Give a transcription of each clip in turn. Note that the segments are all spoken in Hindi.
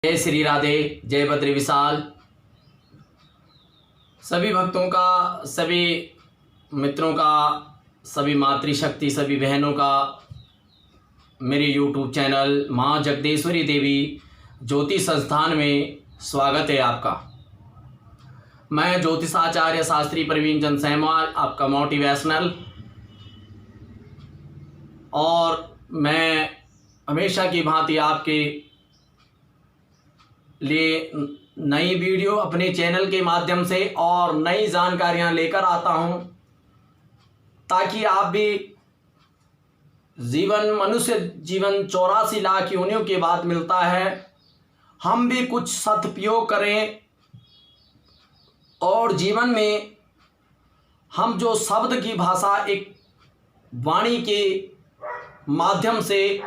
जय श्री राधे, जय बद्री विशाल। सभी भक्तों का, सभी मित्रों का, सभी मातृशक्ति, सभी बहनों का मेरे YouTube चैनल माँ जगदेश्वरी देवी ज्योतिष संस्थान में स्वागत है आपका। मैं ज्योतिषाचार्य शास्त्री प्रवीण चंद सहमाल, आपका मोटिवेशनल, और मैं हमेशा की भांति आपके लिए नई वीडियो अपने चैनल के माध्यम से और नई जानकारियां लेकर आता हूं, ताकि आप भी मनुष्य जीवन 84 लाख योनियों के बाद मिलता है, हम भी कुछ सदुपयोग करें और जीवन में हम जो शब्द की भाषा, एक वाणी के माध्यम से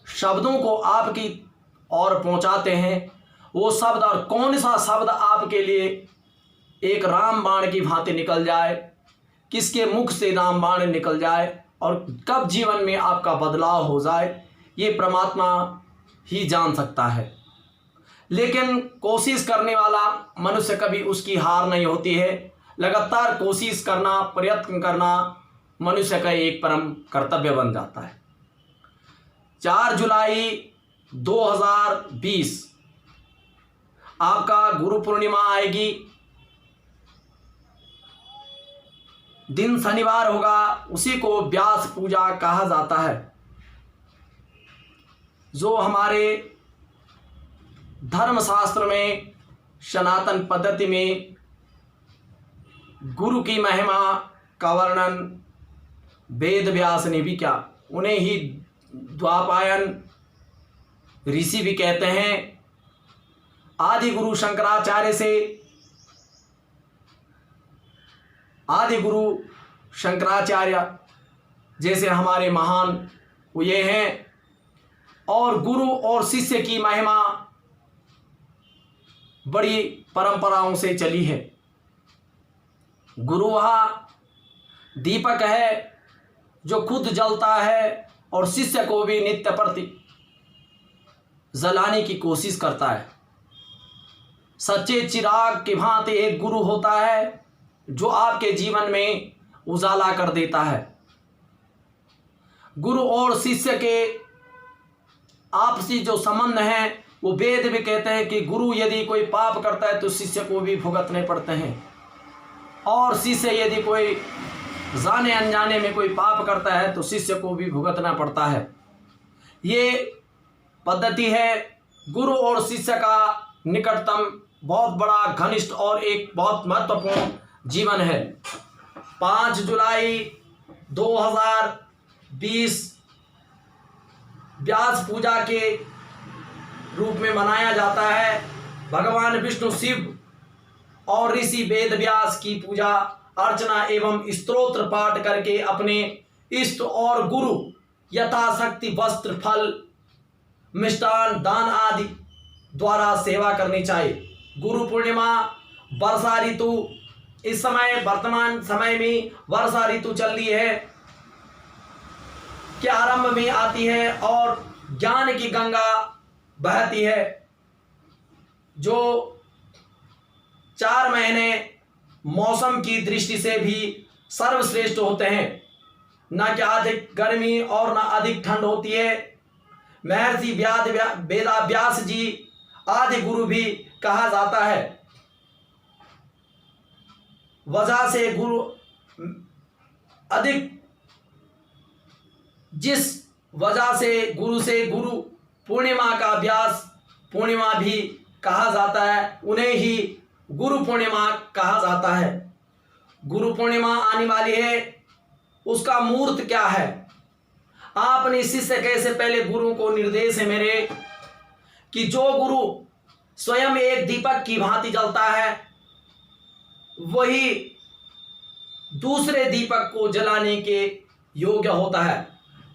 शब्दों को आपकी ओर पहुंचाते हैं, वो शब्द और कौन सा शब्द आपके लिए एक रामबाण की भांति निकल जाए, किसके मुख से रामबाण निकल जाए और कब जीवन में आपका बदलाव हो जाए, ये परमात्मा ही जान सकता है। लेकिन कोशिश करने वाला मनुष्य कभी उसकी हार नहीं होती है। लगातार कोशिश करना, प्रयत्न करना मनुष्य का एक परम कर्तव्य बन जाता है। 4 जुलाई 2020 आपका गुरु पूर्णिमा आएगी। दिन शनिवार होगा, उसी को व्यास पूजा कहा जाता है, जो हमारे धर्मशास्त्र में, सनातन पद्धति में गुरु की महिमा का वर्णन वेद व्यास ने भी किया। उन्हें ही द्वापायन ऋषि भी कहते हैं। आदि गुरु शंकराचार्य से, आदि गुरु शंकराचार्य जैसे हमारे महान वो ये हैं, और गुरु और शिष्य की महिमा बड़ी परंपराओं से चली है। गुरु वह दीपक है जो खुद जलता है और शिष्य को भी नित्य प्रति जलाने की कोशिश करता है। सच्चे चिराग की भांति एक गुरु होता है जो आपके जीवन में उजाला कर देता है। गुरु और शिष्य के आपसी जो संबंध हैं, वो वेद भी कहते हैं कि गुरु यदि कोई पाप करता है तो शिष्य को भी भुगतने पड़ते हैं, और शिष्य यदि कोई जाने अनजाने में कोई पाप करता है तो शिष्य को भी भुगतना पड़ता है। ये पद्धति है गुरु और शिष्य का निकटतम, बहुत बड़ा, घनिष्ठ और एक बहुत महत्वपूर्ण जीवन है। 5 जुलाई 2020 व्यास पूजा के रूप में मनाया जाता है। भगवान विष्णु, शिव और ऋषि वेद व्यास की पूजा अर्चना एवं स्तोत्र पाठ करके अपने इष्ट और गुरु यथाशक्ति वस्त्र, फल, मिष्टान, दान आदि द्वारा सेवा करनी चाहिए। गुरु पूर्णिमा वर्षा ऋतु, इस समय वर्तमान समय में वर्षा ऋतु चल रही है के आरंभ में आती है और ज्ञान की गंगा बहती है, जो 4 महीने मौसम की दृष्टि से भी सर्वश्रेष्ठ होते हैं। न कि अधिक गर्मी और न अधिक ठंड होती है। महर्षि वेदव्यास जी आदि गुरु भी कहा जाता है। वजह से गुरु अधिक, जिस वजह से गुरु पूर्णिमा का व्यास पूर्णिमा भी कहा जाता है, उन्हें ही गुरु पूर्णिमा कहा जाता है। गुरु पूर्णिमा आने वाली है, उसका मुहूर्त क्या है? आपने शिष्य कैसे, पहले गुरु को निर्देश है मेरे कि जो गुरु स्वयं एक दीपक की भांति जलता है, वही दूसरे दीपक को जलाने के योग्य होता है।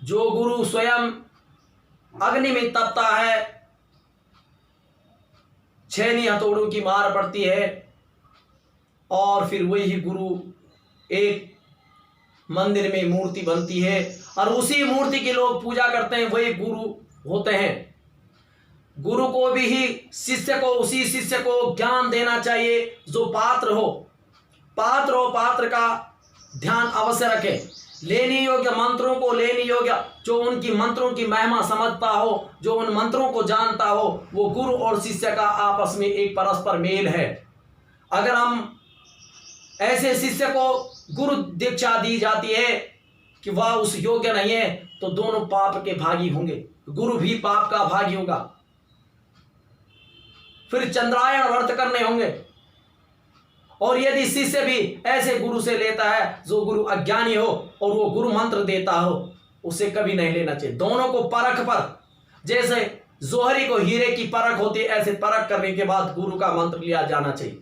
जो गुरु स्वयं अग्नि में तपता है, 6 हथौड़ों की मार पड़ती है, और फिर वही गुरु एक मंदिर में मूर्ति बनती है और उसी मूर्ति की लोग पूजा करते हैं, वही गुरु होते हैं। गुरु को भी ही शिष्य को, उसी शिष्य को ज्ञान देना चाहिए जो पात्र हो। पात्र का ध्यान अवश्य रखें। लेनी योग्य मंत्रों को लेनी योग्य, जो उनकी मंत्रों की महिमा समझता हो, जो उन मंत्रों को जानता हो, वो गुरु और शिष्य का आपस में एक परस्पर मेल है। अगर हम ऐसे शिष्य को गुरु दीक्षा दी जाती है कि वह उस योग्य नहीं है, तो दोनों पाप के भागी होंगे, गुरु भी पाप का भागी होगा। फिर चंद्रायण व्रत करने होंगे। और यदि शिष्य भी ऐसे गुरु से लेता है जो गुरु अज्ञानी हो और वो गुरु मंत्र देता हो, उसे कभी नहीं लेना चाहिए। दोनों को परख पर, जैसे जोहरी को हीरे की परख होती है, ऐसे परख करने के बाद गुरु का मंत्र लिया जाना चाहिए,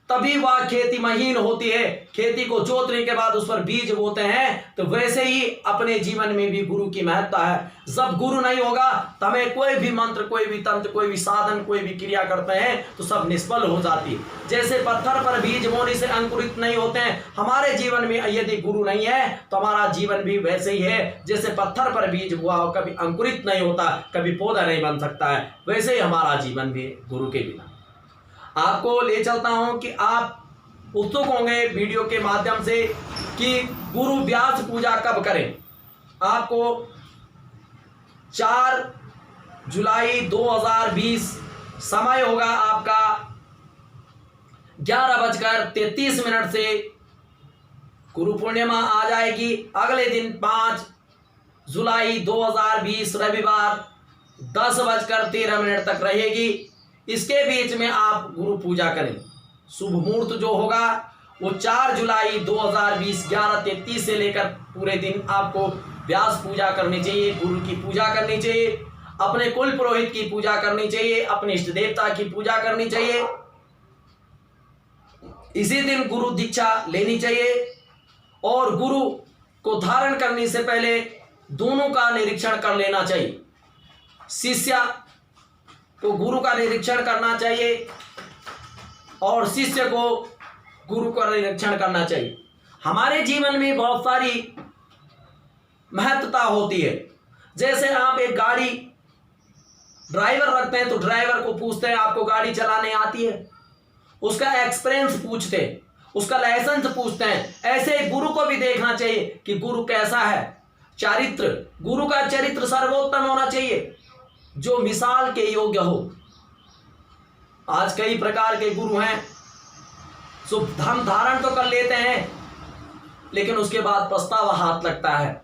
तभी वह खेती महीन होती है। खेती को जोतने के बाद उस पर बीज बोते हैं, तो वैसे ही अपने जीवन में भी गुरु की महत्ता है। जब गुरु नहीं होगा तो हमें कोई भी मंत्र, कोई भी तंत्र, कोई भी साधन, कोई भी क्रिया करते हैं तो सब निष्फल हो जाती है। जैसे पत्थर पर बीज बोने से अंकुरित नहीं होते हैं, हमारे जीवन में यदि गुरु नहीं है तो हमारा जीवन भी वैसे ही है। जैसे पत्थर पर बीज हुआ हो, कभी अंकुरित नहीं होता, कभी पौधा नहीं बन सकता है, वैसे ही हमारा जीवन भी गुरु के बिना। आपको ले चलता हूं कि आप उत्सुक होंगे वीडियो के माध्यम से कि गुरु व्यास पूजा कब करें। आपको 4 जुलाई 2020 समय होगा आपका 11:33 से गुरु पूर्णिमा आ जाएगी। अगले दिन 5 जुलाई 2020 रविवार 10:13 तक रहेगी। इसके बीच में आप गुरु पूजा करें। शुभ मुहूर्त जो होगा वो 4 जुलाई 2020 11:33 से लेकर पूरे दिन आपको व्यास पूजा करनी चाहिए, गुरु की पूजा करनी चाहिए, अपने कुल पुरोहित की पूजा करनी चाहिए, अपने इष्ट देवता की पूजा करनी चाहिए। इसी दिन गुरु दीक्षा लेनी चाहिए और गुरु को धारण करने से पहले दोनों का निरीक्षण कर लेना चाहिए। शिष्य को गुरु का निरीक्षण करना चाहिए और शिष्य को गुरु का निरीक्षण करना चाहिए। हमारे जीवन में बहुत सारी महत्वता होती है। जैसे आप एक गाड़ी ड्राइवर रखते हैं तो ड्राइवर को पूछते हैं आपको गाड़ी चलाने आती है, उसका एक्सपीरियंस पूछते हैं, उसका लाइसेंस पूछते हैं। ऐसे गुरु को भी देखना चाहिए कि गुरु कैसा है। चरित्र, गुरु का चरित्र सर्वोत्तम होना चाहिए, जो मिसाल के योग्य हो। आज कई प्रकार के गुरु हैं जो धर्म धारण तो कर लेते हैं लेकिन उसके बाद पछतावा हाथ लगता है।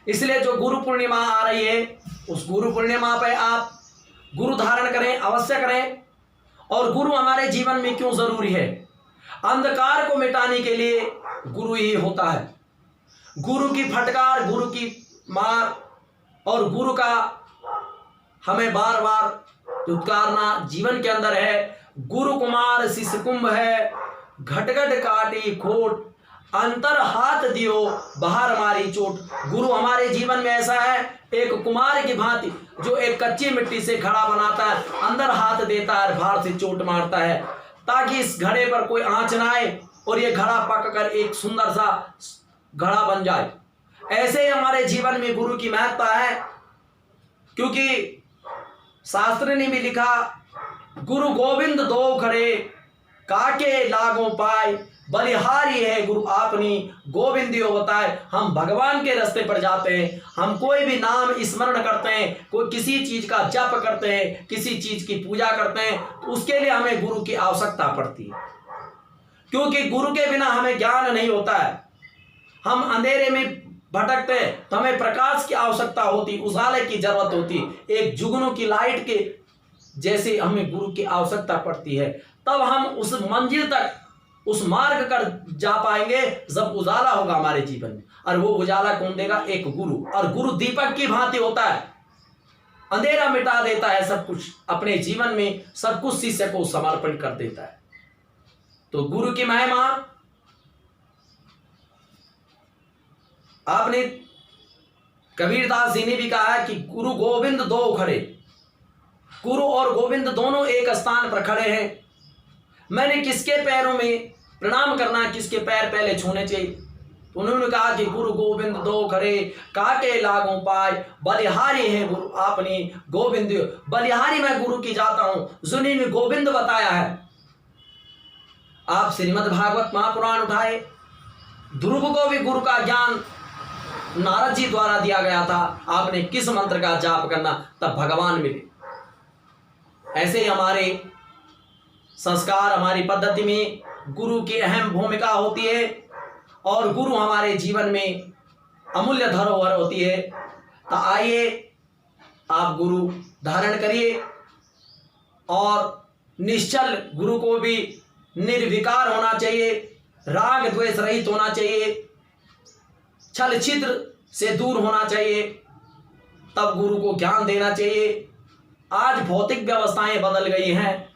इसलिए जो गुरु पूर्णिमा आ रही है, उस गुरु पूर्णिमा पे आप गुरु धारण करें, अवश्य करें। और गुरु हमारे जीवन में क्यों जरूरी है? अंधकार को मिटाने के लिए गुरु ही होता है। गुरु की फटकार, गुरु की मार और गुरु का हमें बार बार उद्गारना जीवन के अंदर है। गुरु कुमार शिष्य कुंभ है, घटघट काटी खोट, अंतर हाथ दियो बाहर मारी चोट। गुरु हमारे जीवन में ऐसा है, एक कुमार की भांति जो एक कच्ची मिट्टी से घड़ा बनाता है, अंदर हाथ देता है, बाहर से चोट मारता है, ताकि इस घड़े पर कोई आंच ना आए और ये घड़ा पक कर एक सुंदर सा घड़ा बन जाए। ऐसे ही हमारे जीवन में गुरु की महत्ता है, क्योंकि शास्त्र ने भी लिखा, गुरु गोविंद दो खड़े काके लागो पाए, बलिहारी है गुरु आपनी गोविंदियो बताए। हम भगवान के रास्ते पर जाते हैं, हम कोई भी नाम स्मरण करते हैं, कोई किसी चीज का जप करते हैं, किसी चीज की पूजा करते हैं, तो उसके लिए हमें गुरु की आवश्यकता पड़ती है। क्योंकि गुरु के बिना हमें ज्ञान नहीं होता है। हम अंधेरे में भटकते हैं तो हमें प्रकाश की आवश्यकता होती, उजाले की जरूरत होती। एक जुगनू की लाइट के जैसे हमें गुरु की आवश्यकता पड़ती है, तब हम उस मंजिल तक, उस मार्ग कर जा पाएंगे जब उजाला होगा हमारे जीवन में। और वो उजाला कौन देगा? एक गुरु। और गुरु दीपक की भांति होता है, अंधेरा मिटा देता है, सब कुछ अपने जीवन में सब कुछ शिष्य को समर्पण कर देता है। तो गुरु की महिमा आपने कबीरदास जी ने भी कहा है कि गुरु गोविंद दो खड़े। गुरु और गोविंद दोनों एक स्थान पर खड़े हैं। मैंने किसके पैरों में प्रणाम करना, किसके पैर पहले छूने चाहिए? तो उन्होंने कहा कि गुरु गोविंद दो खरे काटे लागों पाए, बलिहारी है गुरु आपने गोविंद, बलिहारी मैं गुरु की जाता हूं, जुनी में गोविंद बताया है। आप श्रीमद् भागवत महापुराण उठाए, ध्रुव को भी गुरु का ज्ञान नारद जी द्वारा दिया गया था, आपने किस मंत्र का जाप करना तब भगवान मिले। ऐसे ही हमारे संस्कार, हमारी पद्धति में गुरु की अहम भूमिका होती है और गुरु हमारे जीवन में अमूल्य धरोहर होती है। तो आइए आप गुरु धारण करिए और निश्चल गुरु को भी निर्विकार होना चाहिए, राग द्वेष रहित होना चाहिए, छल छिद्र से दूर होना चाहिए, तब गुरु को ज्ञान देना चाहिए। आज भौतिक व्यवस्थाएं बदल गई हैं,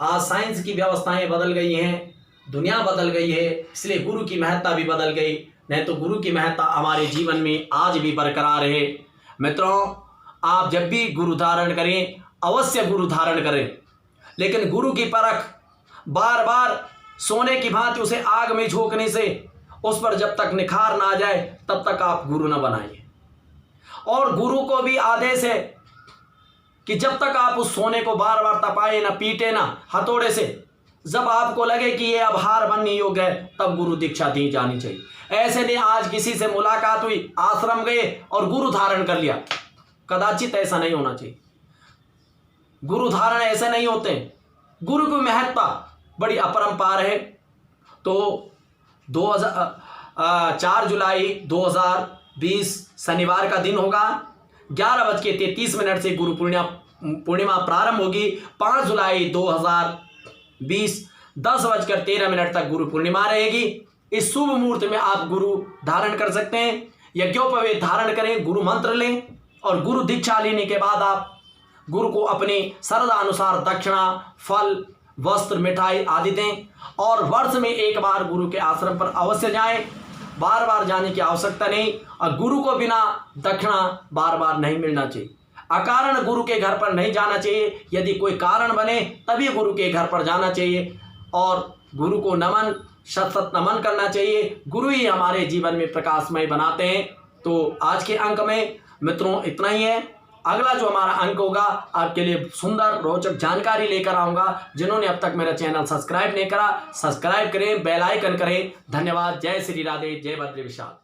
आज साइंस की व्यवस्थाएं बदल गई हैं, दुनिया बदल गई है, इसलिए गुरु की महत्ता भी बदल गई। नहीं तो गुरु की महत्ता हमारे जीवन में आज भी बरकरार है। मित्रों, आप जब भी गुरु धारण करें अवश्य गुरु धारण करें, लेकिन गुरु की परख बार बार सोने की भांति उसे आग में झोंकने से उस पर जब तक निखार ना आ जाए तब तक आप गुरु न बनाइए। और गुरु को भी आदेश है कि जब तक आप उस सोने को बार बार तपाए ना, पीटे ना हथौड़े से, जब आपको लगे कि ये अब हार बनने योग्य है तब गुरु दीक्षा दी जानी चाहिए। ऐसे नहीं आज किसी से मुलाकात हुई, आश्रम गए और गुरु धारण कर लिया, कदाचित ऐसा नहीं होना चाहिए। गुरु धारण ऐसे नहीं होते। गुरु की महत्ता बड़ी अपरंपार है। तो 4 जुलाई 2020 शनिवार का दिन होगा, 11:33 से गुरु पूर्णिमा प्रारंभ होगी। 5 जुलाई 2020 10:13 तक गुरु पूर्णिमा रहेगी। इस शुभ मुहूर्त में आप गुरु धारण कर सकते हैं, यज्ञोपवीत धारण करें, गुरु मंत्र लें और गुरु दीक्षा लेने के बाद आप गुरु को अपनी श्रद्धा अनुसार दक्षिणा, फल, वस्त्र, मिठाई आदि दें और वर्ष में एक बार गुरु के आश्रम पर अवश्य जाएं। बार बार जाने की आवश्यकता नहीं और गुरु को बिना दक्षिणा बार बार नहीं मिलना चाहिए। अकारण गुरु के घर पर नहीं जाना चाहिए, यदि कोई कारण बने तभी गुरु के घर पर जाना चाहिए और गुरु को नमन, शत नमन करना चाहिए। गुरु ही हमारे जीवन में प्रकाशमय बनाते हैं। तो आज के अंक में मित्रों इतना ही है। अगला जो हमारा अंक होगा आपके लिए सुंदर रोचक जानकारी लेकर आऊंगा। जिन्होंने अब तक मेरा चैनल सब्सक्राइब नहीं करा, सब्सक्राइब करें, बेल आइकन करें। धन्यवाद। जय श्री राधे, जय बद्री विशाल।